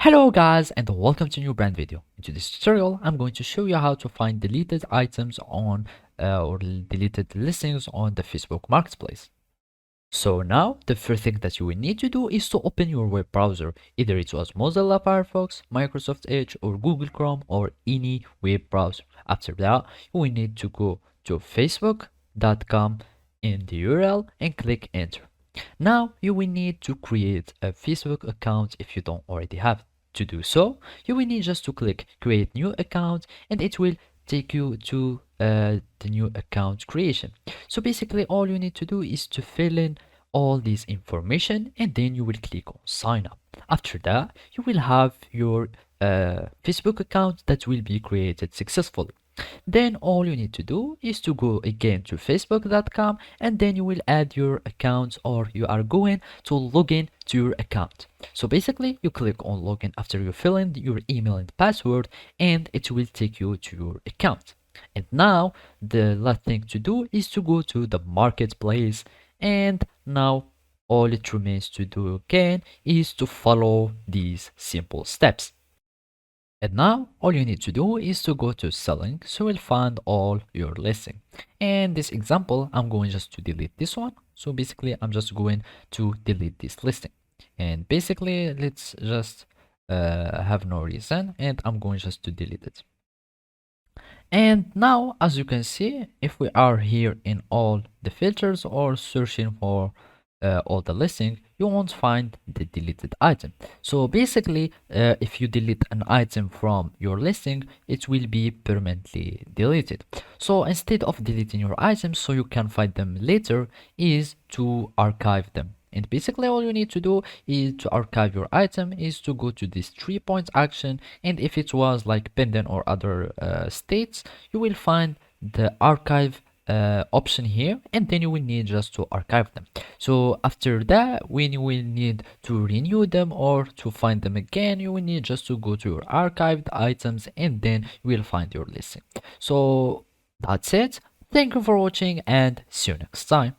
Hello guys and welcome to a new brand video. In today's tutorial, I'm going to show you how to find deleted items on or deleted listings on the Facebook Marketplace. So now the first thing that you will need to do is to open your web browser. Either it was Mozilla Firefox, Microsoft Edge or Google Chrome or any web browser. After that, you will need to go to facebook.com in the URL and click enter. Now you will need to create a Facebook account if you don't already have it. To do so, you will need just to click create new account and it will take you to the new account creation. So basically all you need to do is to fill in all this information and then you will click on sign up. After that, you will have your Facebook account that will be created successfully. Then all you need to do is to go again to facebook.com and then you will add your account or you are going to log in to your account. So basically you click on login after you fill in your email and password and it will take you to your account. And now the last thing to do is to go to the marketplace, and now all it remains to do again is to follow these simple steps. And now all you need to do is to go to selling, so you'll find all your listing. And this example, I'm going just to delete this one. So basically I'm just going to delete this listing. And basically let's just have no reason and I'm going just to delete it. And now as you can see, if we are here in all the filters or searching for all the listing, you won't find the deleted item. So basically if you delete an item from your listing, it will be permanently deleted. So instead of deleting your items so you can find them later, is to archive them. And basically all you need to do is to archive your item is to go to this 3-point action, and if it was like pending or other states, you will find the archive option here, and then you will need just to archive them. So after that, when you will need to renew them or to find them again, you will need just to go to your archived items and then you will find your listing. So that's it. Thank you for watching and see you next time.